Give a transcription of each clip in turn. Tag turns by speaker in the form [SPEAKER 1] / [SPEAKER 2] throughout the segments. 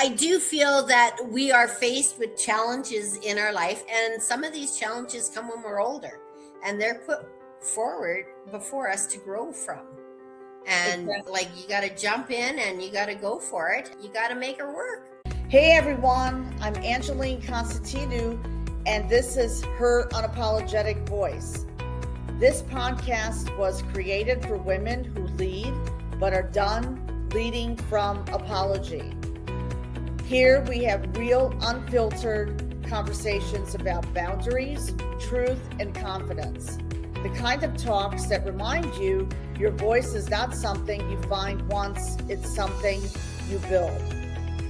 [SPEAKER 1] I do feel that we are faced with challenges in our life, and some of these challenges come when we're older, and they're put forward before us to grow from. And
[SPEAKER 2] Exactly.
[SPEAKER 1] like, you got to jump in and you got to go for it. You got to make it work.
[SPEAKER 2] Hey everyone, I'm Angeline Constantinu, and this is Her Unapologetic Voice. This podcast was created for women who lead but are done leading from apology. Here we have real, unfiltered conversations about boundaries, truth, and confidence. The kind of talks that remind you your voice is not something you find once, it's something you build.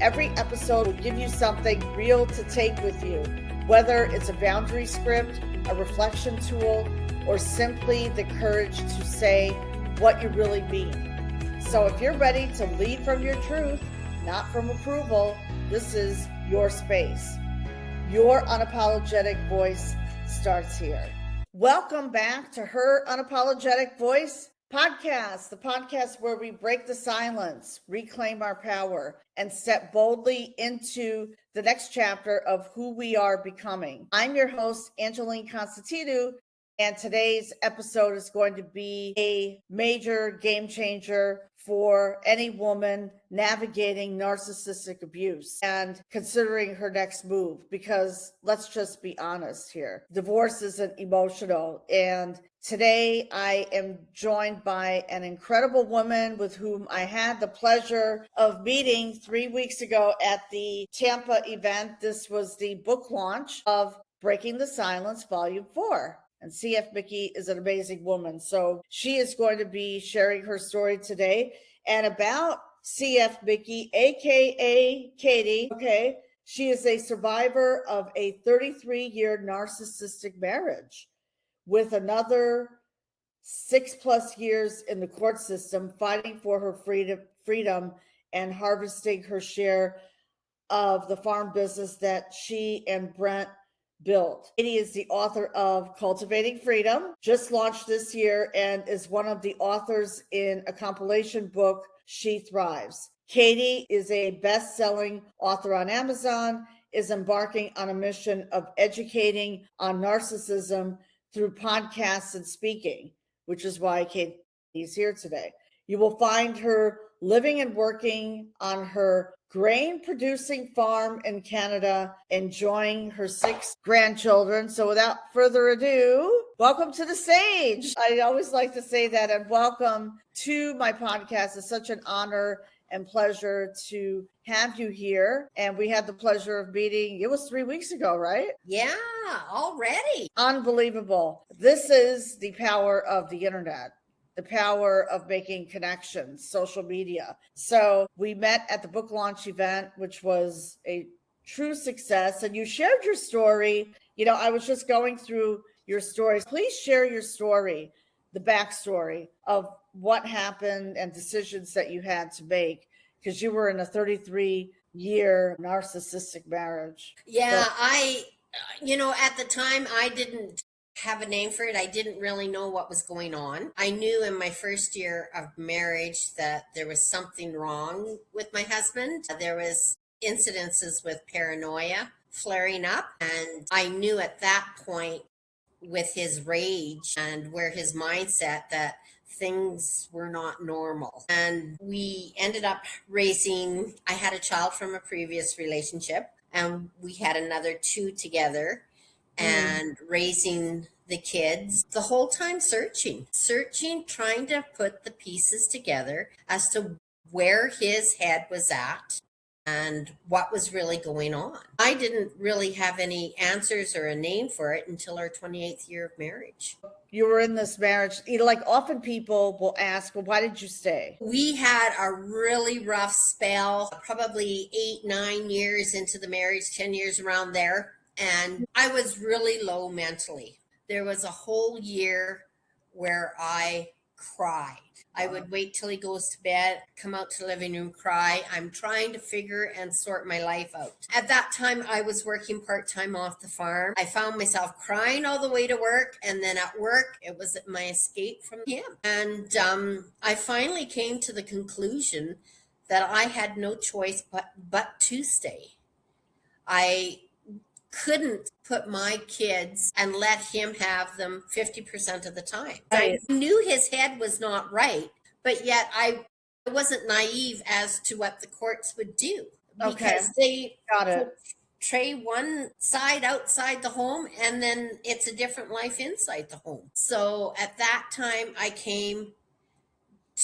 [SPEAKER 2] Every episode will give you something real to take with you, whether it's a boundary script, a reflection tool, or simply the courage to say what you really mean. So if you're ready to lead from your truth, not from approval, this is your space. Your unapologetic voice starts here. Welcome back to Her Unapologetic Voice podcast, the podcast where we break the silence, reclaim our power, and step boldly into the next chapter of who we are becoming. I'm your host, Angeline Constantinu, and today's episode is going to be a major game changer for any woman navigating narcissistic abuse and considering her next move, because let's just be honest here. Divorce isn't emotional. And today I am joined by an incredible woman with whom I had the pleasure of meeting 3 weeks ago at the Tampa event. This was the book launch of Breaking the Silence, Volume 4. And CF Mickey is an amazing woman. So she is going to be sharing her story today. And about CF Mickey, aka Katie, okay, she is a survivor of a 33-year narcissistic marriage with another 6+ years in the court system fighting for her freedom and harvesting her share of the farm business that she and Brent built. Katie is the author of Cultivating Freedom, just launched this year, and is one of the authors in a compilation book, She Thrives. Katie is a best-selling author on Amazon, is embarking on a mission of educating on narcissism through podcasts and speaking, which is why Katie is here today. You will find her living and working on her grain-producing farm in Canada, enjoying her 6 grandchildren. So without further ado, welcome to the stage. I always like to say that, and welcome to my podcast. It's such an honor and pleasure to have you here. And we had the pleasure of meeting, it was 3 weeks ago, right?
[SPEAKER 1] Yeah, already.
[SPEAKER 2] Unbelievable. This is the power of the internet. The power of making connections, social media. So we met at the book launch event, which was a true success. And you shared your story. You know, I was just going through your stories. Please share your story, the backstory of what happened and decisions that you had to make, because you were in a 33-year narcissistic marriage.
[SPEAKER 1] Yeah,
[SPEAKER 2] So,
[SPEAKER 1] at the time, I didn't have a name for it. I didn't really know what was going on. I knew in my first year of marriage that there was something wrong with my husband. There was incidences with paranoia flaring up, and I knew at that point, with his rage and where his mindset, that things were not normal. And we ended up I had a child from a previous relationship, and we had another 2 together, and raising the kids, the whole time searching, trying to put the pieces together as to where his head was at and what was really going on. I didn't really have any answers or a name for it until our 28th year of marriage.
[SPEAKER 2] you were in this marriage, like often people will ask, well, why did you stay?
[SPEAKER 1] We had a really rough spell, probably 8-9 years into the marriage, 10 years around there. And I was really low mentally. There was a whole year where I cried. I would wait till he goes to bed, come out to the living room, cry. I'm trying to figure and sort my life out. At that time, I was working part-time off the farm. I found myself crying all the way to work. And then at work, it was my escape from him. And I finally came to the conclusion that I had no choice but to stay. I couldn't put my kids and let him have them 50% of the time. I
[SPEAKER 2] Right.
[SPEAKER 1] knew his head was not right, but yet I wasn't naive as to what the courts would do
[SPEAKER 2] Okay.
[SPEAKER 1] because they
[SPEAKER 2] Got it.
[SPEAKER 1] portray one side outside the home and then it's a different life inside the home. So at that time, I came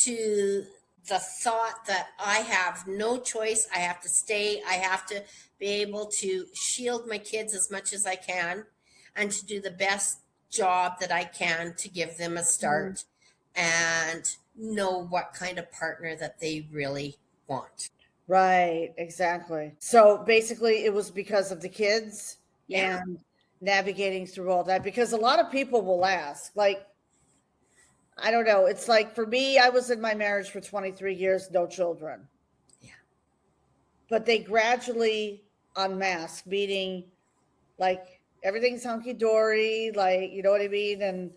[SPEAKER 1] to the thought that I have no choice. I have to stay. I have to be able to shield my kids as much as I can and to do the best job that I can to give them a start and know what kind of partner that they really want.
[SPEAKER 2] Right, exactly. So basically, it was because of the kids
[SPEAKER 1] Yeah.
[SPEAKER 2] and navigating through all that. Because a lot of people will ask, like, I don't know. It's like for me, I was in my marriage for 23 years, no children.
[SPEAKER 1] Yeah.
[SPEAKER 2] But they gradually unmask, meaning like everything's hunky dory, like, you know what I mean? And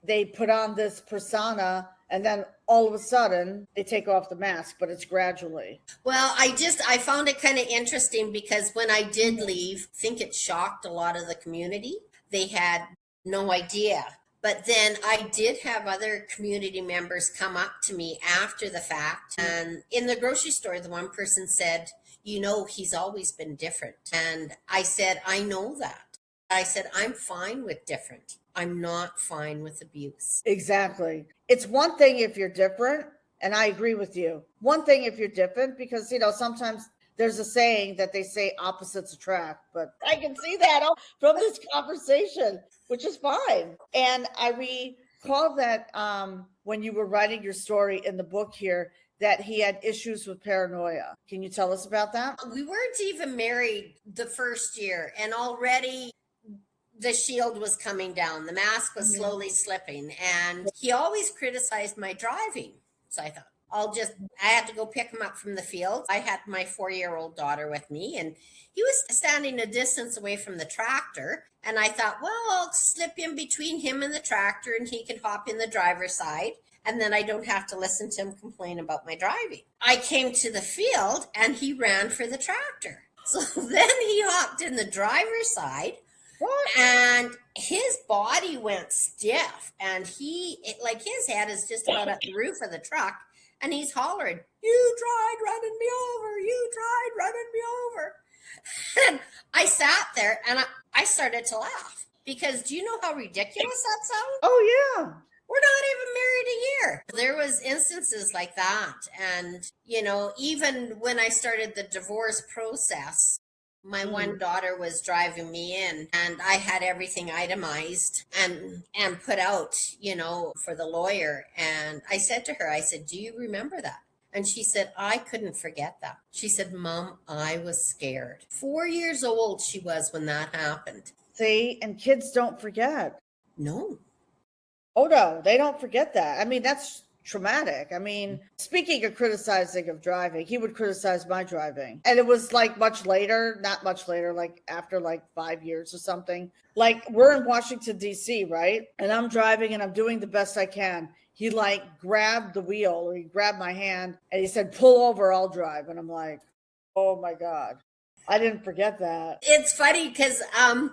[SPEAKER 2] they put on this persona and then all of a sudden they take off the mask, but it's gradually.
[SPEAKER 1] Well, I found it kind of interesting because when I did leave, I think it shocked a lot of the community. They had no idea. But then I did have other community members come up to me after the fact. And in the grocery store, the one person said, you know, he's always been different. And I said, I know that. I said, I'm fine with different. I'm not fine with abuse.
[SPEAKER 2] Exactly. It's one thing if you're different, and I agree with you. One thing if you're different, because, you know, sometimes there's a saying that they say opposites attract, but I can see that from this conversation, which is fine. And I recall that when you were writing your story in the book here, that he had issues with paranoia. Can you tell us about that?
[SPEAKER 1] We weren't even married the first year, and already the shield was coming down. The mask was slowly slipping, and he always criticized my driving. So I thought, I had to go pick him up from the field. I had my 4-year-old daughter with me, and he was standing a distance away from the tractor. And I thought, well, I'll slip in between him and the tractor, and he can hop in the driver's side. And then I don't have to listen to him complain about my driving. I came to the field, and he ran for the tractor. So then he hopped in the driver's side.
[SPEAKER 2] What?
[SPEAKER 1] And his body went stiff, and his head is just about at the roof of the truck, and he's hollering, you tried running me over, you tried running me over. And I sat there and I started to laugh because do you know how ridiculous that sounds?
[SPEAKER 2] Oh, yeah.
[SPEAKER 1] We're not even married a year. There was instances like that. And, you know, even when I started the divorce process, my one daughter was driving me in and I had everything itemized and put out, you know, for the lawyer. And I said to her, I said, do you remember that? And she said, I couldn't forget that. She said, Mom, I was scared. 4 years old she was when that happened.
[SPEAKER 2] See, and kids don't forget.
[SPEAKER 1] No.
[SPEAKER 2] Oh, no, they don't forget that. I mean, that's traumatic. I mean, speaking of criticizing of driving, he would criticize my driving. And it was like not much later, like after like 5 years or something. Like we're in Washington, D.C., right? And I'm driving and I'm doing the best I can. He like grabbed the wheel or he grabbed my hand and he said, pull over, I'll drive. And I'm like, oh my God. I didn't forget that.
[SPEAKER 1] It's funny because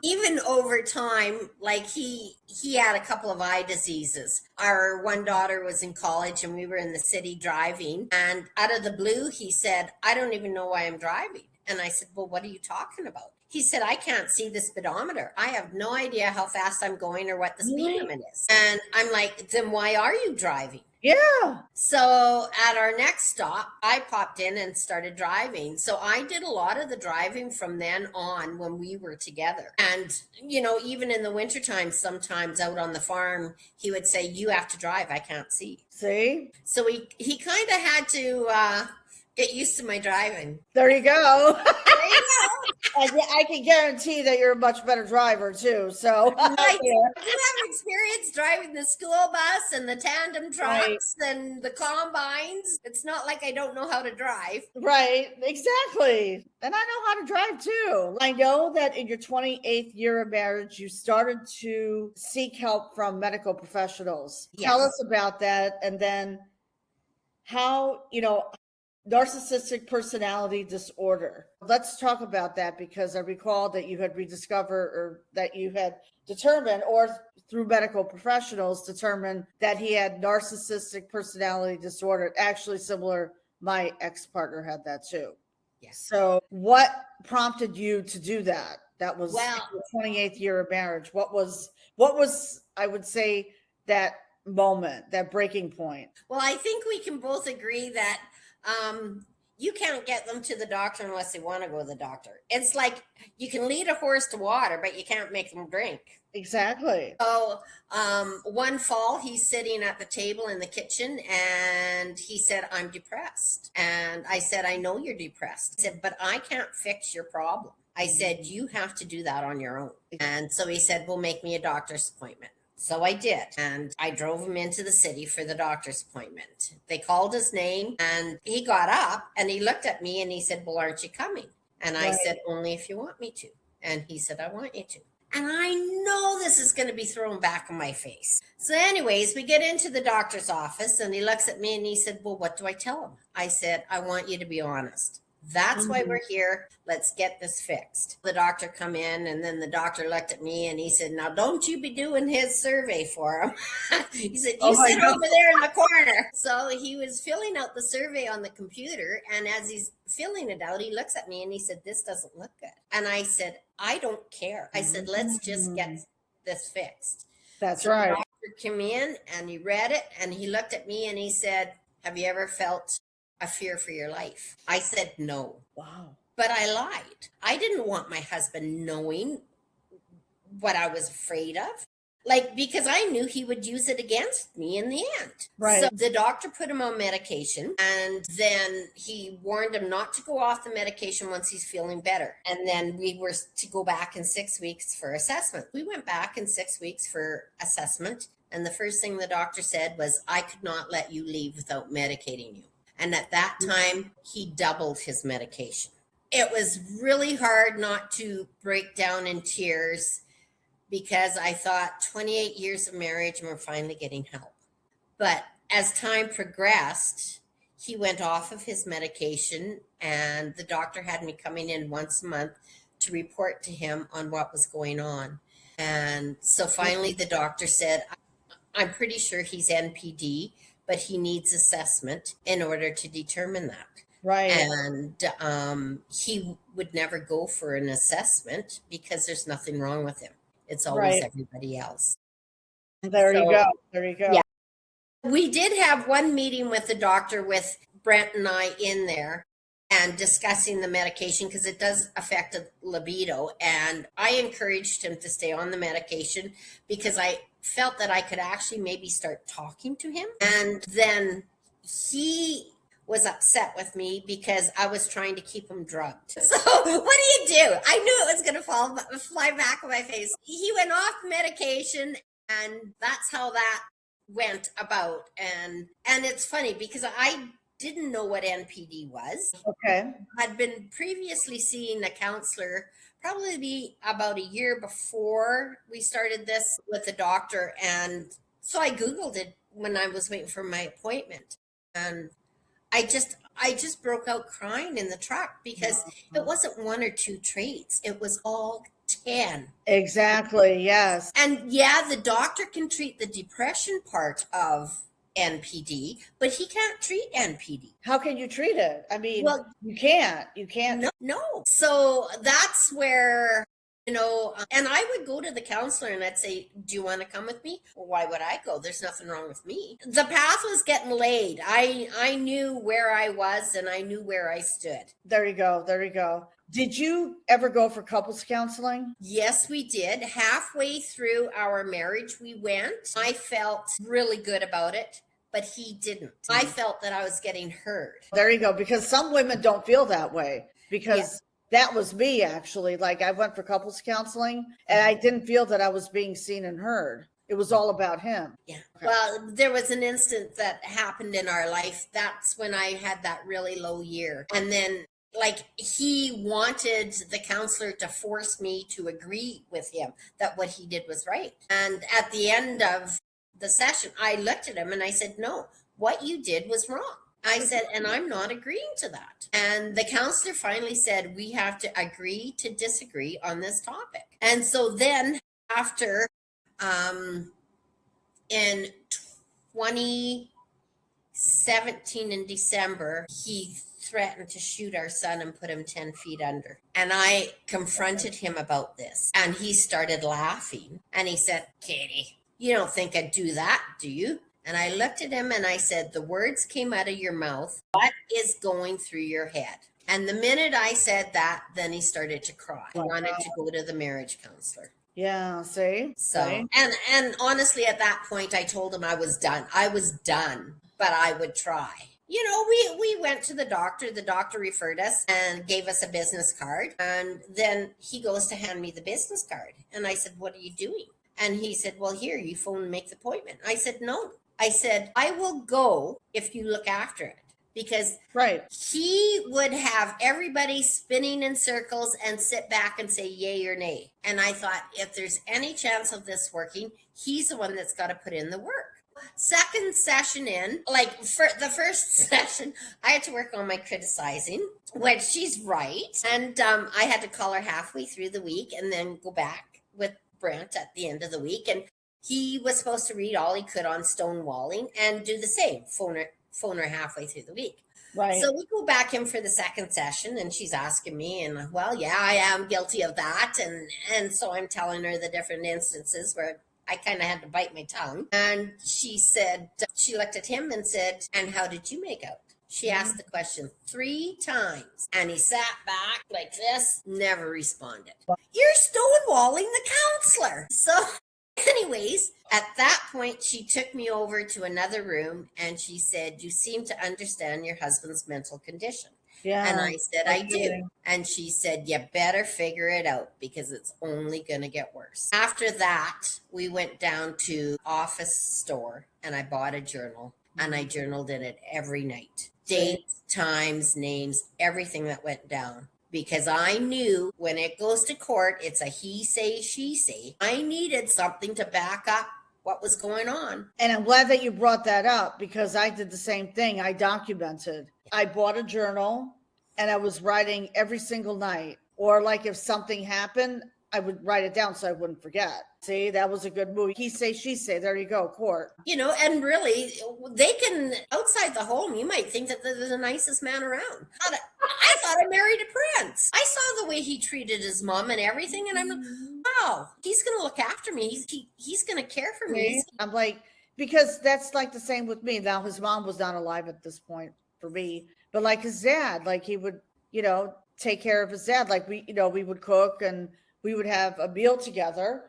[SPEAKER 1] even over time, like he had a couple of eye diseases. Our one daughter was in college and we were in the city driving. And out of the blue, he said, I don't even know why I'm driving. And I said, well, what are you talking about? He said, I can't see the speedometer. I have no idea how fast I'm going or what the speed limit is. And I'm like, then why are you driving?
[SPEAKER 2] Yeah.
[SPEAKER 1] So at our next stop, I popped in and started driving. So I did a lot of the driving from then on when we were together. And, you know, even in the wintertime, sometimes out on the farm, he would say, you have to drive. I can't see.
[SPEAKER 2] See?
[SPEAKER 1] So he kind of had to get used to my driving.
[SPEAKER 2] There you go.
[SPEAKER 1] There you go.
[SPEAKER 2] And I can guarantee that you're a much better driver too. So
[SPEAKER 1] I do have experience driving the school bus and the tandem trucks and the combines. It's not like I don't know how to drive.
[SPEAKER 2] Right, exactly. And I know how to drive too. I know that in your 28th year of marriage, you started to seek help from medical professionals.
[SPEAKER 1] Yes.
[SPEAKER 2] Tell us about that. And then how, you know, narcissistic personality disorder. Let's talk about that, because I recall that you had rediscovered, or that you had determined, or through medical professionals determined, that he had narcissistic personality disorder. Actually similar, my ex-partner had that too.
[SPEAKER 1] Yes.
[SPEAKER 2] So what prompted you to do that? That was
[SPEAKER 1] Well,
[SPEAKER 2] the 28th year of marriage. What was, I would say, that moment, that breaking point?
[SPEAKER 1] well, I think we can both agree that you can't get them to the doctor unless they want to go to the doctor. It's like you can lead a horse to water, but you can't make them drink.
[SPEAKER 2] Exactly.
[SPEAKER 1] So one fall, he's sitting at the table in the kitchen and he said, I'm depressed. And I said, I know you're depressed. He said, but I can't fix your problem. I said, you have to do that on your own. And so he said, well, make me a doctor's appointment. So I did. And I drove him into the city for the doctor's appointment. They called his name and he got up and he looked at me and he said, well, aren't you coming? And I said, only if you want me to. And he said, I want you to. And I know this is going to be thrown back in my face. So anyways, we get into the doctor's office and he looks at me and he said, well, what do I tell him? I said, I want you to be honest. That's why we're here. Let's get this fixed. The doctor come in and then the doctor looked at me and he said, now don't you be doing his survey for him. He said, you sit over there in the corner. So he was filling out the survey on the computer. And as he's filling it out, he looks at me and he said, this doesn't look good. And I said, I don't care. I said, let's just get this fixed.
[SPEAKER 2] That's
[SPEAKER 1] so
[SPEAKER 2] right.
[SPEAKER 1] The doctor came in and he read it and he looked at me and he said, have you ever felt a fear for your life? I said, no.
[SPEAKER 2] Wow.
[SPEAKER 1] But I lied. I didn't want my husband knowing what I was afraid of. Because I knew he would use it against me in the end.
[SPEAKER 2] Right.
[SPEAKER 1] So the doctor put him on medication and then he warned him not to go off the medication once he's feeling better. And then we were to go back in 6 weeks for assessment. We went back in 6 weeks for assessment. And the first thing the doctor said was, I could not let you leave without medicating you. And at that time, he doubled his medication. It was really hard not to break down in tears because I thought 28 years of marriage and we're finally getting help. But as time progressed, he went off of his medication and the doctor had me coming in once a month to report to him on what was going on. And so finally the doctor said, I'm pretty sure he's NPD, but he needs assessment in order to determine that.
[SPEAKER 2] Right.
[SPEAKER 1] And he would never go for an assessment because there's nothing wrong with him. It's always everybody else.
[SPEAKER 2] There you go. There you go.
[SPEAKER 1] Yeah. We did have one meeting with the doctor with Brent and I in there and discussing the medication because it does affect the libido. And I encouraged him to stay on the medication because I felt that I could actually maybe start talking to him. And then he was upset with me because I was trying to keep him drugged. So what do you do? I knew it was going to fly back in my face. He went off medication and that's how that went about. And it's funny because I didn't know what NPD was.
[SPEAKER 2] Okay.
[SPEAKER 1] I'd been previously seeing a counselor probably about a year before we started this with the doctor. And so I Googled it when I was waiting for my appointment. And I just broke out crying in the truck because it wasn't one or two traits. It was all 10.
[SPEAKER 2] Exactly. Yes.
[SPEAKER 1] And yeah, the doctor can treat the depression part of NPD, but he can't treat NPD.
[SPEAKER 2] How can you treat it? I mean, you can't.
[SPEAKER 1] No. So that's where, and I would go to the counselor and I'd say, do you want to come with me? Well, why would I go? There's nothing wrong with me. The path was getting laid. I knew where I was and I knew where I stood.
[SPEAKER 2] There you go. There you go. Did you ever go for couples counseling?
[SPEAKER 1] Yes, we did. Halfway through our marriage, we went. I felt really good about it, but he didn't. I felt that I was getting heard.
[SPEAKER 2] There you go. Because some women don't feel that way. Because that was me, actually. Like, I went for couples counseling and I didn't feel that I was being seen and heard. It was all about him.
[SPEAKER 1] Yeah. Well, there was an instant that happened in our life. That's when I had that really low year. And then he wanted the counselor to force me to agree with him that what he did was right. And at the end of the session, I looked at him and I said, no, what you did was wrong. I said, and I'm not agreeing to that. And the counselor finally said, we have to agree to disagree on this topic. And so then after, in 2017 in December, he threatened to shoot our son and put him 10 feet under. And I confronted him about this, and he started laughing. And he said, Katie, you don't think I'd do that, do you? And I looked at him and I said, the words came out of your mouth. What is going through your head? And the minute I said that, then he started to cry. He wanted to go to the marriage counselor.
[SPEAKER 2] Yeah, see?
[SPEAKER 1] So,
[SPEAKER 2] See?
[SPEAKER 1] and honestly, at that point, I told him I was done. I was done, but I would try. You know, we went to the doctor. The doctor referred us and gave us a business card. And then he goes to hand me the business card. And I said, what are you doing? And he said, well, here, you phone and make the appointment. I said, no. I said, I will go if you look after it. Because
[SPEAKER 2] Right.
[SPEAKER 1] he would have everybody spinning in circles and sit back and say yay or nay. And I thought, if there's any chance of this working, he's the one that's got to put in the work. Second session in, like for the first session, I had to work on my criticizing, which she's right. And I had to call her halfway through the week and then go back with Brent at the end of the week. And he was supposed to read all he could on stonewalling and do the same, phone her halfway through the week.
[SPEAKER 2] Right.
[SPEAKER 1] So we go back in for the second session and she's asking me, and well, yeah, I am guilty of that. And so I'm telling her the different instances where I kind of had to bite my tongue. And she said, she looked at him and said, and how did you make out? She asked the question 3 times and he sat back like this, never responded. You're stonewalling the counselor. So anyways, at that point, she took me over to another room and she said, you seem to understand your husband's mental condition.
[SPEAKER 2] Yeah.
[SPEAKER 1] And I said, I do. And she said, you better figure it out because it's only going to get worse. After that, we went down to office store and I bought a journal and I journaled in it every night. Dates, times, names, everything that went down. Because I knew when it goes to court, it's a he say, she say. I needed something to back up what was going on.
[SPEAKER 2] And I'm glad that you brought that up because I did the same thing. I documented. I bought a journal and I was writing every single night. Or like if something happened, I would write it down so I wouldn't forget. See, that was a good move. He say, she say, there you go, court.
[SPEAKER 1] You know, and really, they can, outside the home, you might think that they're the nicest man around. I thought I married a prince. I saw the way he treated his mom and everything, and I'm like, wow, he's going to look after me. He's going to care for me.
[SPEAKER 2] I'm like, because that's like the same with me. Now, his mom was not alive at this point for me, but like his dad, like he would, you know, take care of his dad. Like we, you know, we would cook and we would have a meal together.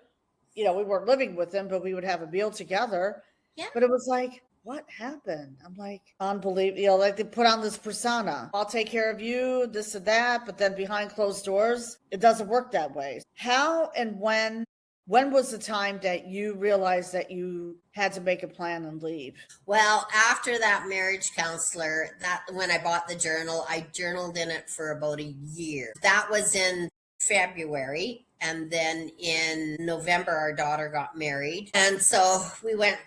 [SPEAKER 2] You know, we weren't living with him, but we would have a meal together.
[SPEAKER 1] Yeah.
[SPEAKER 2] But it was like, what happened? I'm like, unbelievable. You know, like they put on this persona. I'll take care of you, this and that. But then behind closed doors, it doesn't work that way. How and when was the time that you realized that you had to make a plan and leave?
[SPEAKER 1] Well, after that marriage counselor, that when I bought the journal, I journaled in it for about a year. That was in February. And then in November, our daughter got married. And so we went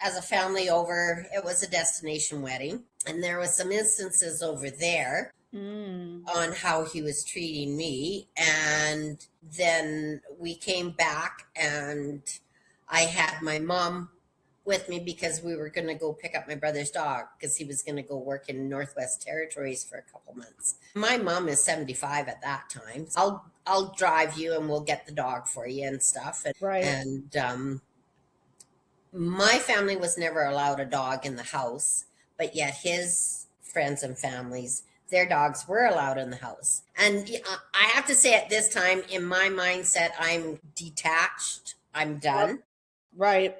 [SPEAKER 1] as a family over. It was a destination wedding. And there was some instances over there on how he was treating me. And then we came back and I had my mom with me because we were going to go pick up my brother's dog because he was going to go work in Northwest Territories for a couple months. My mom is 75 at that time. So I'll drive you and we'll get the dog for you and stuff. And,
[SPEAKER 2] right.
[SPEAKER 1] And my family was never allowed a dog in the house, but yet his friends and families, their dogs were allowed in the house. And I have to say at this time, in my mindset, I'm detached. I'm done.
[SPEAKER 2] Right.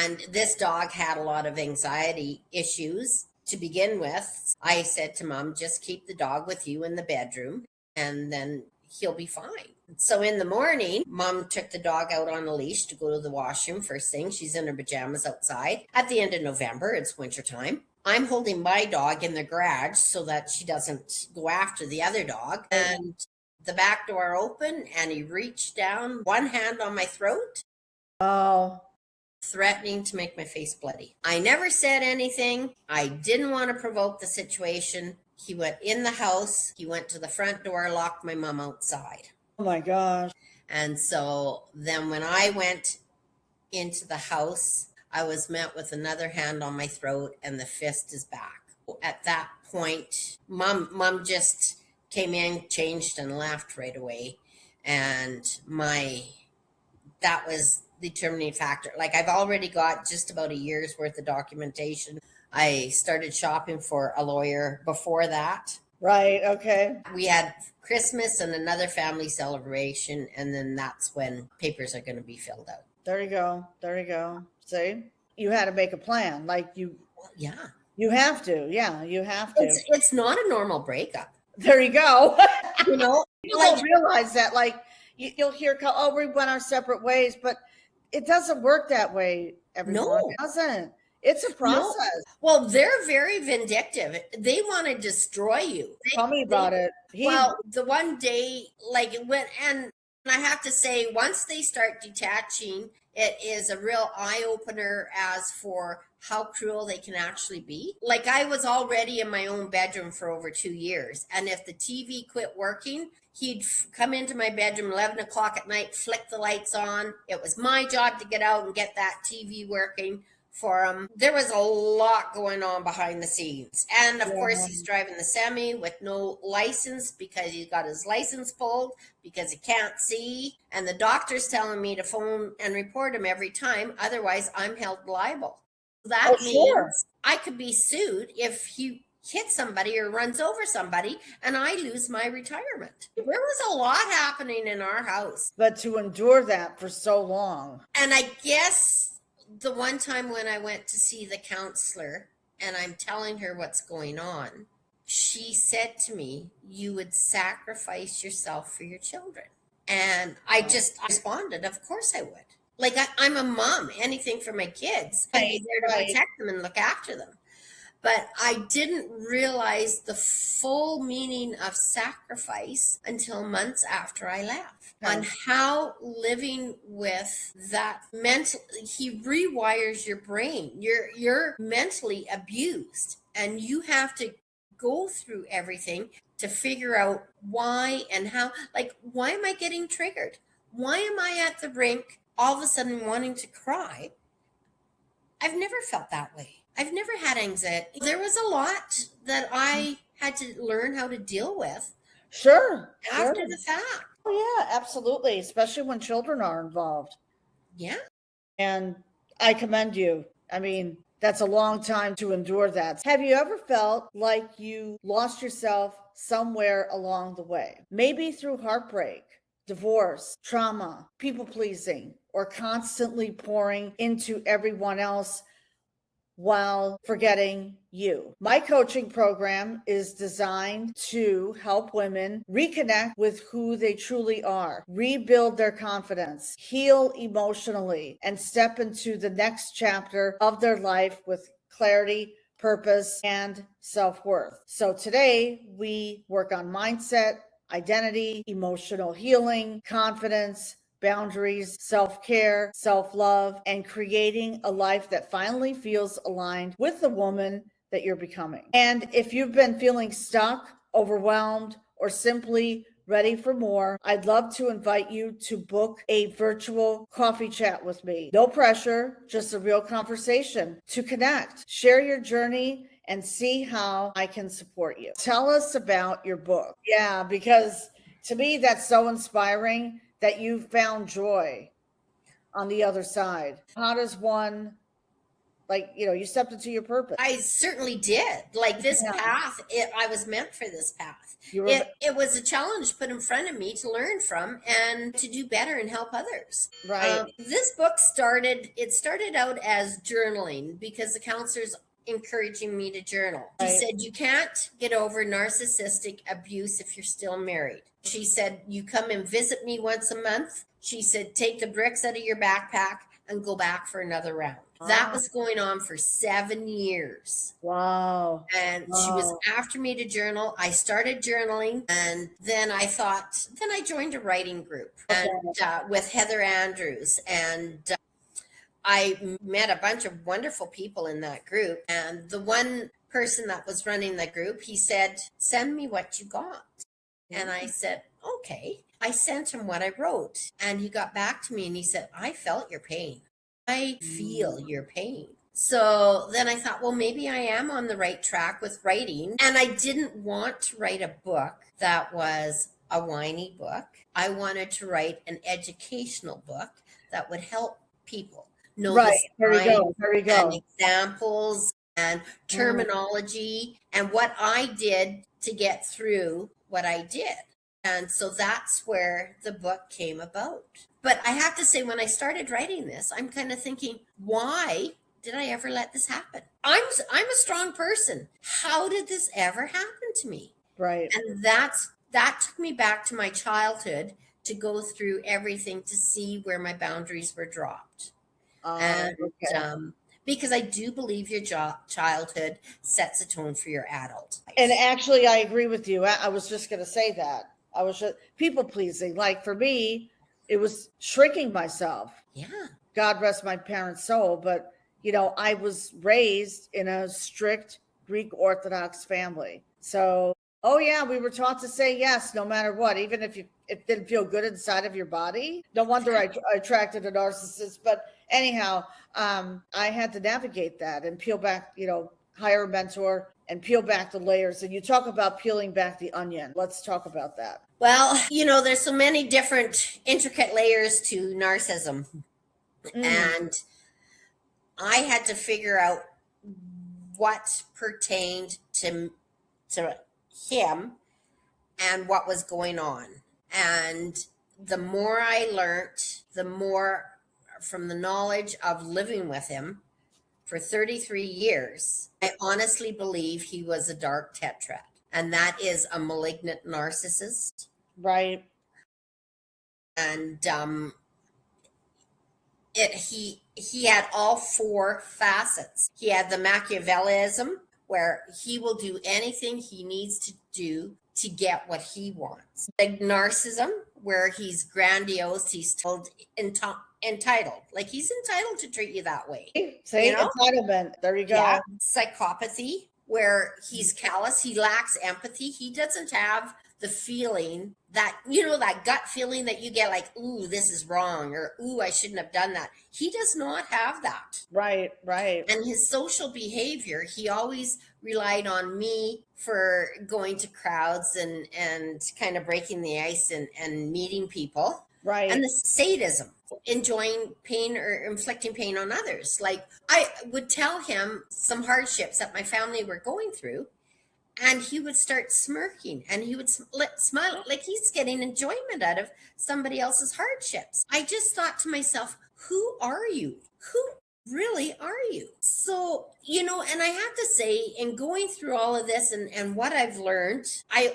[SPEAKER 1] And this dog had a lot of anxiety issues to begin with. I said to Mom, just keep the dog with you in the bedroom and then he'll be fine. So in the morning, Mom took the dog out on a leash to go to the washroom first thing. She's in her pajamas outside. At the end of November, it's wintertime. I'm holding my dog in the garage so that she doesn't go after the other dog. And the back door opened and he reached down, one hand on my throat.
[SPEAKER 2] Oh.
[SPEAKER 1] threatening to make my face bloody. I never said anything. I didn't want to provoke the situation. He went in the house. He went to the front door, locked my mom outside.
[SPEAKER 2] Oh my gosh.
[SPEAKER 1] And so then when I went into the house, I was met with another hand on my throat and the fist is back. At that point, mom just came in, changed and left right away. And that was the determining factor. Like, I've already got just about a year's worth of documentation. I started shopping for a lawyer before that.
[SPEAKER 2] Right. Okay.
[SPEAKER 1] We had Christmas and another family celebration, and then that's when papers are going to be filled out.
[SPEAKER 2] There you go. There you go. See, you had to make a plan. Like
[SPEAKER 1] Yeah.
[SPEAKER 2] You have to. Yeah, you have to.
[SPEAKER 1] It's not a normal breakup.
[SPEAKER 2] There you go.
[SPEAKER 1] You know,
[SPEAKER 2] People don't realize that. Like, you'll hear, oh, we went our separate ways, but it doesn't work that way. Everyone.
[SPEAKER 1] No.
[SPEAKER 2] It doesn't. It's a process.
[SPEAKER 1] No. Well, they're very vindictive. They want to destroy you.
[SPEAKER 2] Tell me about it.
[SPEAKER 1] The one day, like, it went, and I have to say, once they start detaching, it is a real eye opener as for how cruel they can actually be. Like, I was already in my own bedroom for over 2 years. And if the TV quit working, he'd come into my bedroom 11 o'clock at night, flick the lights on. It was my job to get out and get that TV working for him. There was a lot going on behind the scenes. And of course, he's driving the semi with no license because he's got his license pulled because he can't see. And the doctor's telling me to phone and report him every time. Otherwise, I'm held liable. That means I could be sued if he hits somebody or runs over somebody and I lose my retirement. There was a lot happening in our house.
[SPEAKER 2] But to endure that for so long.
[SPEAKER 1] And I guess the one time when I went to see the counselor and I'm telling her what's going on, she said to me, "You would sacrifice yourself for your children." And I just responded, of course I would. Like, I'm a mom, anything for my kids. I'd be there to protect them and look after them. But I didn't realize the full meaning of sacrifice until months after I left. On how living with that he rewires your brain. You're mentally abused, and you have to go through everything to figure out why and how. Like, why am I getting triggered? Why am I at the brink all of a sudden wanting to cry? I've never felt that way. I've never had anxiety. There was a lot that I had to learn how to deal with. After the fact.
[SPEAKER 2] Oh, yeah, absolutely. Especially when children are involved.
[SPEAKER 1] Yeah.
[SPEAKER 2] And I commend you. I mean, that's a long time to endure that. Have you ever felt like you lost yourself somewhere along the way? Maybe through heartbreak, divorce, trauma, people pleasing, or constantly pouring into everyone else while forgetting you. My coaching program is designed to help women reconnect with who they truly are, rebuild their confidence, heal emotionally, and step into the next chapter of their life with clarity, purpose, and self-worth. So today we work on mindset, identity, emotional healing, confidence, boundaries, self-care, self-love, and creating a life that finally feels aligned with the woman that you're becoming. And if you've been feeling stuck, overwhelmed, or simply ready for more, I'd love to invite you to book a virtual coffee chat with me. No pressure, just a real conversation to connect, share your journey, and see how I can support you. Tell us about your book. Yeah, because to me, that's so inspiring that you found joy on the other side. How does one, you stepped into your purpose?
[SPEAKER 1] I certainly did. Like, this path, I was meant for this path. It was a challenge put in front of me to learn from and to do better and help others.
[SPEAKER 2] Right.
[SPEAKER 1] This book started out as journaling because the counselors encouraging me to journal. She said, "You can't get over narcissistic abuse if you're still married." She said, "You come and visit me once a month." She said, "Take the bricks out of your backpack and go back for another round." Wow. That was going on for 7 years.
[SPEAKER 2] Wow.
[SPEAKER 1] And she was after me to journal. I started journaling, and then I joined a writing group and with Heather Andrews, and I met a bunch of wonderful people in that group. And the one person that was running the group, he said, "Send me what you got." And I said, "Okay." I sent him what I wrote. And he got back to me and he said, "I felt your pain. I feel your pain." So then I thought, well, maybe I am on the right track with writing. And I didn't want to write a book that was a whiny book. I wanted to write an educational book that would help people know the
[SPEAKER 2] Right. There we go.
[SPEAKER 1] signs
[SPEAKER 2] There we
[SPEAKER 1] and
[SPEAKER 2] go.
[SPEAKER 1] examples and terminology and what I did to get through what I did. And so that's where the book came about. But I have to say, when I started writing this, I'm kind of thinking, why did I ever let this happen? I'm a strong person. How did this ever happen to me?
[SPEAKER 2] Right.
[SPEAKER 1] And that took me back to my childhood to go through everything to see where my boundaries were dropped. And
[SPEAKER 2] Okay.
[SPEAKER 1] because I do believe your childhood sets a tone for your adult
[SPEAKER 2] And
[SPEAKER 1] life.
[SPEAKER 2] actually, I agree with you. I was just going to say that. I was just people pleasing. Like for me, it was shrinking myself.
[SPEAKER 1] Yeah.
[SPEAKER 2] God rest my parents' soul. But, I was raised in a strict Greek Orthodox family. So, oh, yeah, we were taught to say yes no matter what, even if it didn't feel good inside of your body. No wonder I attracted a narcissist. But anyhow, I had to navigate that and peel back, hire a mentor and peel back the layers. And you talk about peeling back the onion. Let's talk about that.
[SPEAKER 1] Well, there's so many different intricate layers to narcissism. And I had to figure out what pertained to him and what was going on. And the more I learned, the more from the knowledge of living with him for 33 years, I honestly believe he was a dark tetrad. And that is a malignant narcissist.
[SPEAKER 2] Right.
[SPEAKER 1] And he had all four facets. He had the Machiavellism, where he will do anything he needs to do to get what he wants. The narcissism, where he's grandiose, he's told entitled, like he's entitled to treat you that way.
[SPEAKER 2] Say entitlement. There you go.
[SPEAKER 1] Yeah. Psychopathy, where he's callous, he lacks empathy, he doesn't have the feeling that, that gut feeling that you get, like, ooh, this is wrong, or ooh, I shouldn't have done that. He does not have that.
[SPEAKER 2] Right.
[SPEAKER 1] And his social behavior, he always relied on me for going to crowds and kind of breaking the ice and meeting people.
[SPEAKER 2] Right.
[SPEAKER 1] And the sadism, enjoying pain or inflicting pain on others. Like, I would tell him some hardships that my family were going through, and he would start smirking and he would smile like he's getting enjoyment out of somebody else's hardships. I just thought to myself, who are you? Who really are you? So, and I have to say, in going through all of this and what I've learned, I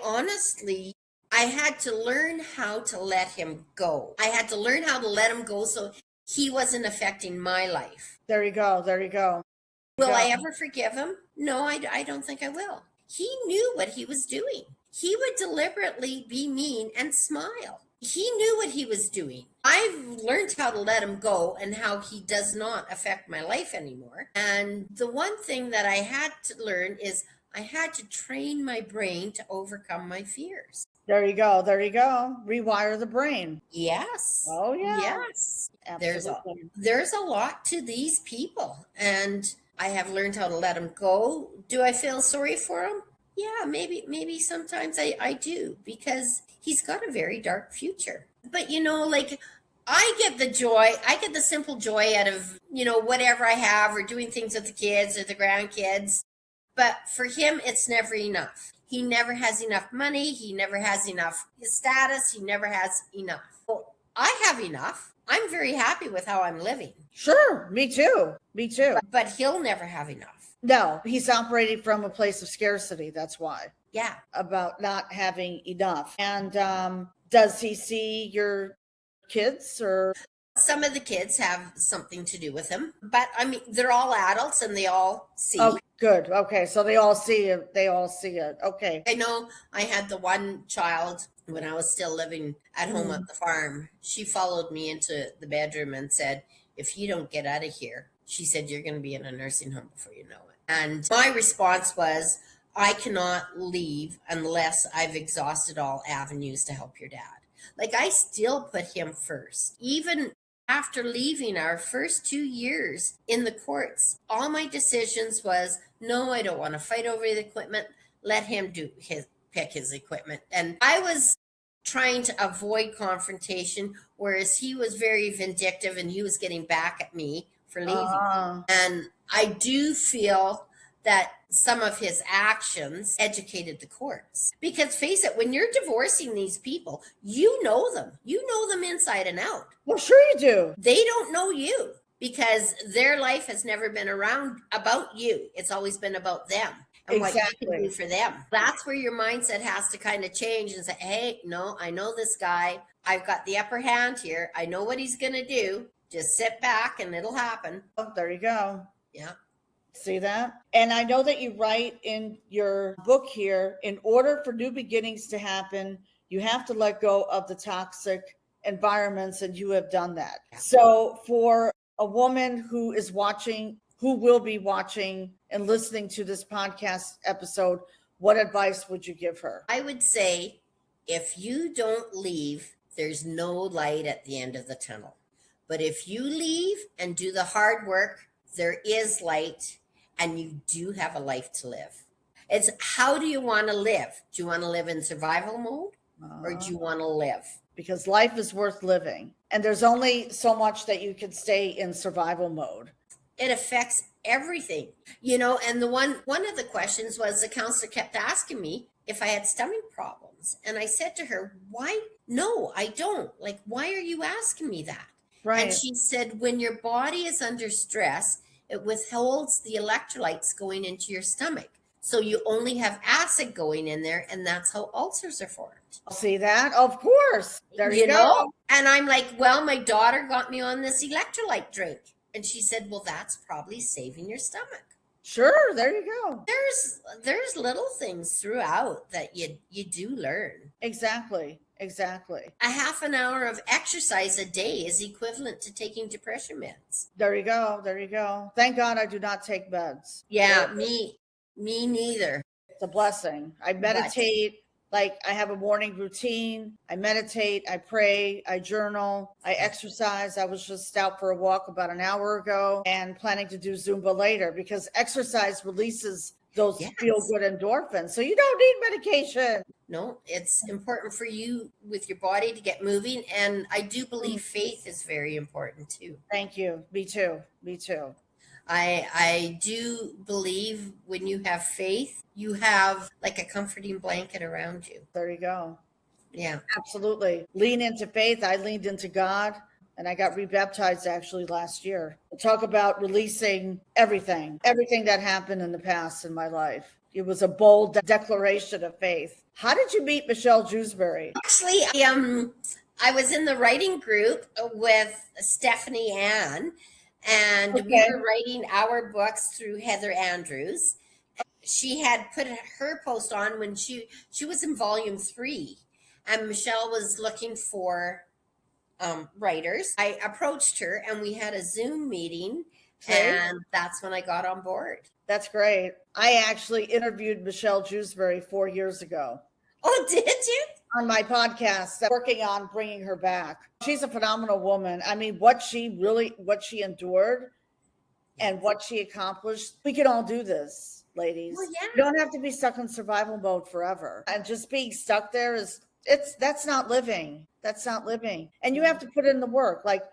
[SPEAKER 1] had to learn how to let him go. I had to learn how to let him go so he wasn't affecting my life.
[SPEAKER 2] There you go.
[SPEAKER 1] Will I ever forgive him? No, I don't think I will. He knew what he was doing. He would deliberately be mean and smile. He knew what he was doing. I've learned how to let him go and how he does not affect my life anymore. And the one thing that I had to learn is I had to train my brain to overcome my fears.
[SPEAKER 2] There you go. Rewire the brain.
[SPEAKER 1] Yes.
[SPEAKER 2] Oh, yeah.
[SPEAKER 1] Yes.
[SPEAKER 2] Absolutely.
[SPEAKER 1] There's a lot to these people, and I have learned how to let them go. Do I feel sorry for him? Yeah, maybe sometimes I do, because he's got a very dark future. But like, I get the simple joy out of, whatever I have, or doing things with the kids or the grandkids. But for him, it's never enough. He never has enough money. He never has enough status. He never has enough. Well, I have enough. I'm very happy with how I'm living.
[SPEAKER 2] Sure. Me too.
[SPEAKER 1] But he'll never have enough.
[SPEAKER 2] No, he's operating from a place of scarcity. That's why.
[SPEAKER 1] Yeah.
[SPEAKER 2] About not having enough. And does he see your kids, or?
[SPEAKER 1] Some of the kids have something to do with him, but I mean, they're all adults and they all see.
[SPEAKER 2] Oh, good. Okay. So they all see it. Okay.
[SPEAKER 1] I know I had the one child when I was still living at home at the farm. She followed me into the bedroom and said, if you don't get out of here, she said, you're going to be in a nursing home before you know it. And my response was, I cannot leave unless I've exhausted all avenues to help your dad. Like, I still put him first. Even after leaving our first 2 years in the courts, all my decisions was, no, I don't want to fight over the equipment. Let him pick his equipment. And I was trying to avoid confrontation, whereas he was very vindictive and he was getting back at me for leaving. And I do feel that some of his actions educated the courts. Because face it, when you're divorcing these people, you know them. You know them inside and out.
[SPEAKER 2] Well, sure you do.
[SPEAKER 1] They don't know you because their life has never been around about you. It's always been about them and what you can do for them. That's where your mindset has to kind of change and say, hey, no, I know this guy. I've got the upper hand here. I know what he's going to do. Just sit back and it'll happen.
[SPEAKER 2] Oh, there you go.
[SPEAKER 1] Yeah.
[SPEAKER 2] See that? And I know that you write in your book here, in order for new beginnings to happen, you have to let go of the toxic environments, and you have done that. Yeah. So for a woman who is watching, who will be watching and listening to this podcast episode, what advice would you give her?
[SPEAKER 1] I would say, if you don't leave, there's no light at the end of the tunnel. But if you leave and do the hard work, there is light. And you do have a life to live. It's how do you want to live? Do you want to live in survival mode or do you want to live? Because
[SPEAKER 2] life is worth living. And there's only so much that you can stay in survival mode.
[SPEAKER 1] It affects everything, you know. And one of the questions was, the counselor kept asking me if I had stomach problems. And I said to her, why? No, I don't. Like, why are you asking me that?
[SPEAKER 2] Right.
[SPEAKER 1] And she said, when your body is under stress, it withholds the electrolytes going into your stomach. So you only have acid going in there, and that's how ulcers are formed.
[SPEAKER 2] See that? Of course. There you go.
[SPEAKER 1] Know? And I'm like, well, my daughter got me on this electrolyte drink. And she said, well, that's probably saving your stomach.
[SPEAKER 2] Sure, there you go.
[SPEAKER 1] There's little things throughout that you do learn.
[SPEAKER 2] Exactly.
[SPEAKER 1] A half an hour of exercise a day is equivalent to taking depression meds.
[SPEAKER 2] There you go. Thank God I do not take meds.
[SPEAKER 1] Yeah, me neither.
[SPEAKER 2] It's a blessing. I meditate. Like, I have a morning routine. I meditate, I pray, I journal, I exercise. I was just out for a walk about an hour ago and planning to do Zumba later, because exercise releases those feel-good endorphins. So you don't need medication.
[SPEAKER 1] No, it's important for you with your body to get moving. And I do believe faith is very important too.
[SPEAKER 2] Thank you. Me too.
[SPEAKER 1] I do believe when you have faith, you have like a comforting blanket around you.
[SPEAKER 2] There you go.
[SPEAKER 1] Yeah,
[SPEAKER 2] absolutely. Lean into faith. I leaned into God, and I got rebaptized actually last year. Talk about releasing everything that happened in the past in my life. It was a bold declaration of faith. How did you meet Michelle Jewsbury?
[SPEAKER 1] Actually, I was in the writing group with Stephanie Ann, and we were writing our books through Heather Andrews. She had put her post on when she was in volume 3, and Michelle was looking for writers. I approached her and we had a Zoom meeting, and that's when I got on board.
[SPEAKER 2] That's great. I actually interviewed Michelle Jewsbury 4 years ago.
[SPEAKER 1] Oh, did you?
[SPEAKER 2] On my podcast, working on bringing her back. She's a phenomenal woman. I mean, what she endured and what she accomplished, we can all do this, ladies.
[SPEAKER 1] Well, yeah.
[SPEAKER 2] You don't have to be stuck in survival mode forever. And just being stuck there that's not living. That's not living. And you have to put in the work. Like,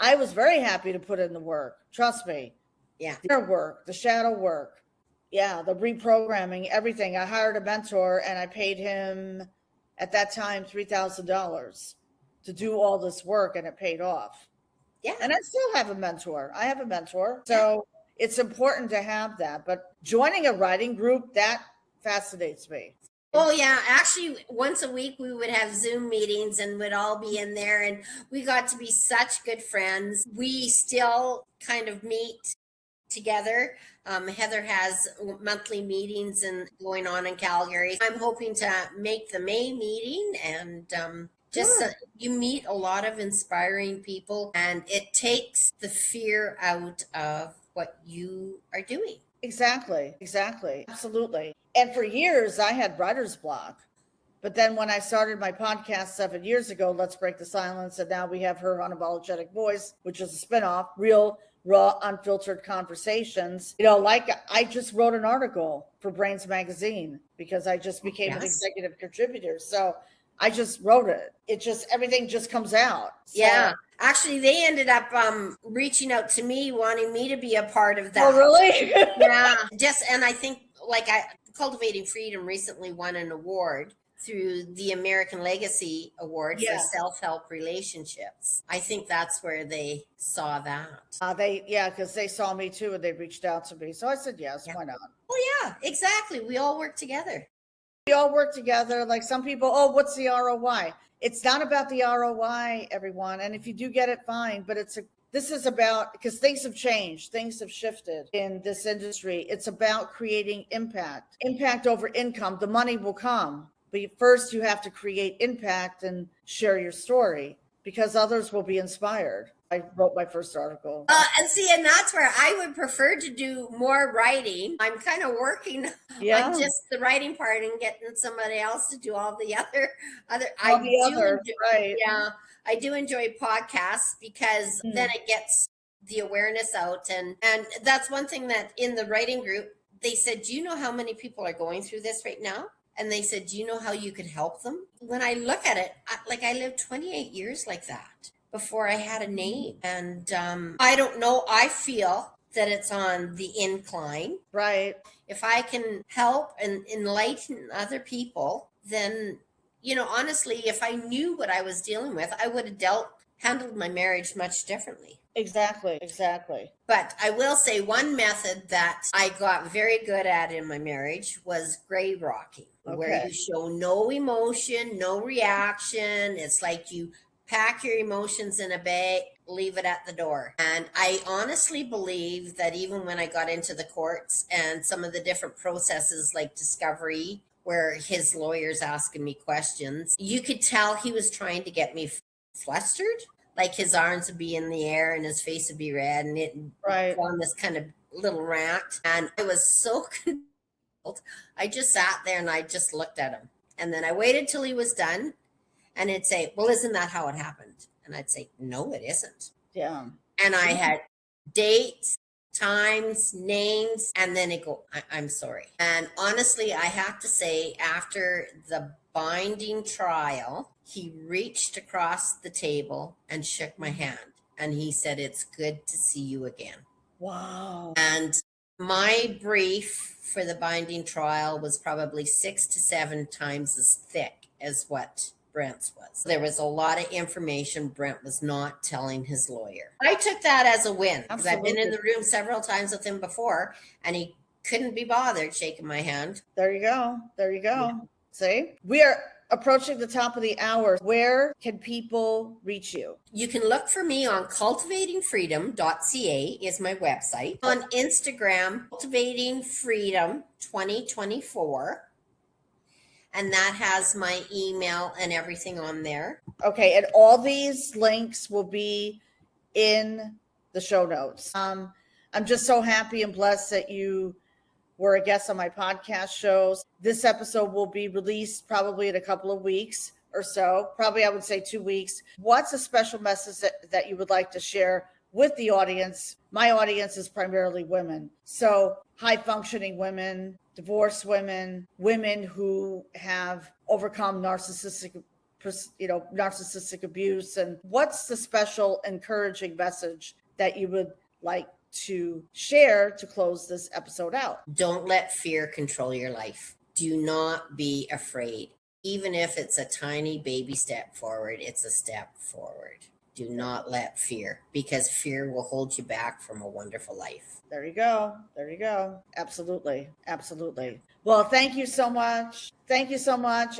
[SPEAKER 2] I was very happy to put in the work. Trust me.
[SPEAKER 1] Yeah.
[SPEAKER 2] The inner work, the shadow work. Yeah, the reprogramming, everything. I hired a mentor and I paid him at that time $3,000 to do all this work, and it paid off.
[SPEAKER 1] Yeah.
[SPEAKER 2] And I still have a mentor. I have a mentor. So it's important to have that. But joining a writing group, that fascinates me.
[SPEAKER 1] Oh, yeah. Actually, once a week, we would have Zoom meetings and would all be in there. And we got to be such good friends. We still kind of meet together. Heather has monthly meetings and going on in Calgary. I'm hoping to make the May meeting and Just
[SPEAKER 2] Sure.
[SPEAKER 1] you meet a lot of inspiring people, and it takes the fear out of what you are doing.
[SPEAKER 2] Exactly. Absolutely. And for years, I had writer's block. But then when I started my podcast 7 years ago, Let's Break the Silence, and now we have Her Unapologetic Voice, which is a spinoff, real, raw, unfiltered conversations. Like I just wrote an article for Brains Magazine because I just became an
[SPEAKER 1] Yes.
[SPEAKER 2] executive contributor. So I just wrote it. Everything just comes out. So,
[SPEAKER 1] Yeah. Actually, they ended up reaching out to me, wanting me to be a part of that.
[SPEAKER 2] oh, really?
[SPEAKER 1] Yeah. And I think Cultivating Freedom recently won an award through the American Legacy Award for
[SPEAKER 2] Yes.
[SPEAKER 1] self-help relationships. I think that's where they saw that.
[SPEAKER 2] Because they saw me too and they reached out to me. So I said, yes,
[SPEAKER 1] Yeah.
[SPEAKER 2] why not?
[SPEAKER 1] Oh yeah, exactly. We all work together.
[SPEAKER 2] We all work together. Like some people, oh, what's the ROI? It's not about the ROI, everyone. And if you do get it, fine. But this is about, because things have changed, things have shifted in this industry. It's about creating impact over income. The money will come, but first you have to create impact and share your story because others will be inspired. I wrote my first article.
[SPEAKER 1] And that's where I would prefer to do more writing. I'm kind of working on just the writing part and getting somebody else to do all the other.
[SPEAKER 2] Right.
[SPEAKER 1] Yeah, I do enjoy podcasts because then it gets the awareness out, and that's one thing that in the writing group they said, "Do you know how many people are going through this right now?" And they said, "Do you know how you could help them?" When I look at it, I lived 28 years like that before I had a name. And I don't know. I feel that it's on the incline.
[SPEAKER 2] Right.
[SPEAKER 1] If I can help and enlighten other people, then, honestly, if I knew what I was dealing with, I would have handled my marriage much differently.
[SPEAKER 2] Exactly.
[SPEAKER 1] But I will say one method that I got very good at in my marriage was gray rocking, where you show no emotion, no reaction. It's like you pack your emotions in a bag, leave it at the door. And I honestly believe that even when I got into the courts and some of the different processes like discovery, where his lawyer's asking me questions, you could tell he was trying to get me flustered. Like his arms would be in the air and his face would be red and it go on this kind of little rant. And I was so confused. I just sat there and I just looked at him. And then I waited till he was done. And it'd say, "Well, isn't that how it happened?" And I'd say, "No, it isn't."
[SPEAKER 2] Yeah.
[SPEAKER 1] And I had dates, times, names, and then it go, I'm sorry. And honestly, I have to say, after the binding trial, he reached across the table and shook my hand. And he said, "It's good to see you again."
[SPEAKER 2] Wow.
[SPEAKER 1] And my brief for the binding trial was probably 6 to 7 times as thick as what Brent's was. There was a lot of information Brent was not telling his lawyer. I took that as a win because I've been in the room several times with him before and he couldn't be bothered shaking my hand.
[SPEAKER 2] There you go. Yeah. See, we are approaching the top of the hour. Where can people reach you?
[SPEAKER 1] You can look for me on cultivatingfreedom.ca is my website. On Instagram, Cultivating Freedom 2024. And that has my email and everything on there.
[SPEAKER 2] Okay, and all these links will be in the show notes. I'm just so happy and blessed that you were a guest on my podcast shows. This episode will be released probably in a couple of weeks or so. Probably I would say 2 weeks. What's a special message that you would like to share with the audience? My audience is primarily women. So high functioning women, divorced women, women who have overcome narcissistic abuse. And what's the special encouraging message that you would like to share to close this episode out?
[SPEAKER 1] Don't let fear control your life. Do not be afraid. Even if it's a tiny baby step forward, it's a step forward. Do not let fear, because fear will hold you back from a wonderful life.
[SPEAKER 2] There you go. Absolutely. Well, thank you so much.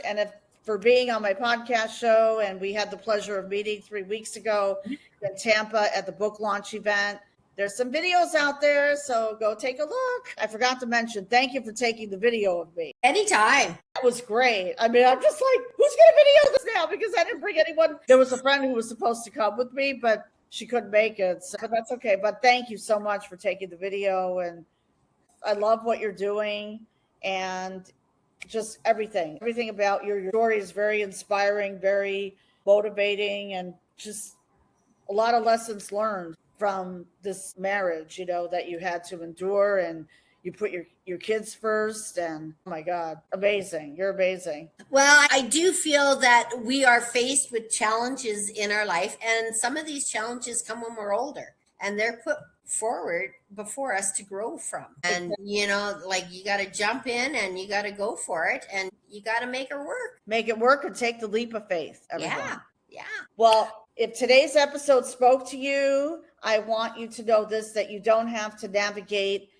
[SPEAKER 2] And for being on my podcast show. And we had the pleasure of meeting 3 weeks ago in Tampa at the book launch event. There's some videos out there, so go take a look. I forgot to mention, thank you for taking the video of me.
[SPEAKER 1] Anytime.
[SPEAKER 2] That was great. I mean, I'm just like, who's going to video this now? Because I didn't bring anyone. There was a friend who was supposed to come with me, but she couldn't make it. So, but that's okay. But thank you so much for taking the video. And I love what you're doing. And just everything about your story is very inspiring, very motivating, and just a lot of lessons learned from this marriage, that you had to endure, and you put your kids first. And oh my God, amazing. You're amazing.
[SPEAKER 1] Well, I do feel that we are faced with challenges in our life, and some of these challenges come when we're older, and they're put forward before us to grow from. And you got to jump in and you got to go for it, and you got to make it work
[SPEAKER 2] And take the leap of faith. Everyone.
[SPEAKER 1] Yeah.
[SPEAKER 2] Well, if today's episode spoke to you, I want you to know this, that you don't have to navigate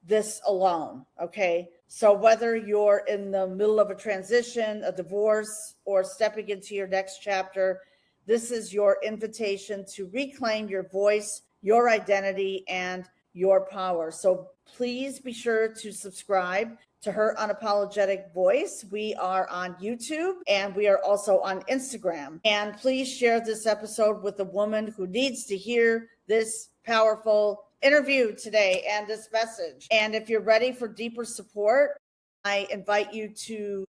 [SPEAKER 2] this alone. Okay. So whether you're in the middle of a transition, a divorce, or stepping into your next chapter, this is your invitation to reclaim your voice, your identity, and your power. So please be sure to subscribe to Her Unapologetic Voice. We are on YouTube, and we are also on Instagram. And please share this episode with a woman who needs to hear this powerful interview today and this message. And if you're ready for deeper support, I invite you to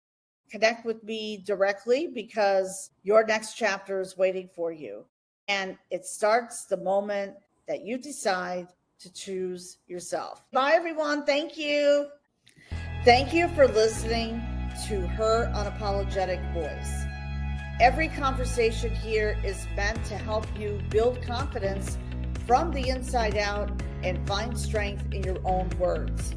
[SPEAKER 2] connect with me directly, because your next chapter is waiting for you. And it starts the moment that you decide to choose yourself. Bye, everyone. Thank you. Thank you for listening to Her Unapologetic Voice. Every conversation here is meant to help you build confidence from the inside out and find strength in your own words.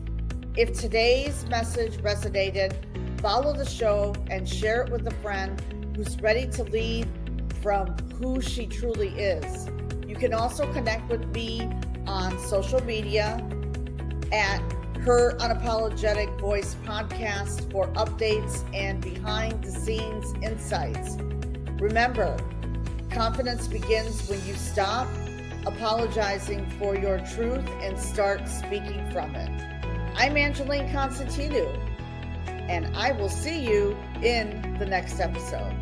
[SPEAKER 2] If today's message resonated, follow the show and share it with a friend who's ready to lead from who she truly is. You can also connect with me on social media at Her Unapologetic Voice Podcast for updates and behind the scenes insights. Remember, confidence begins when you stop apologizing for your truth and start speaking from it. I'm Angeline Constantinou, and I will see you in the next episode.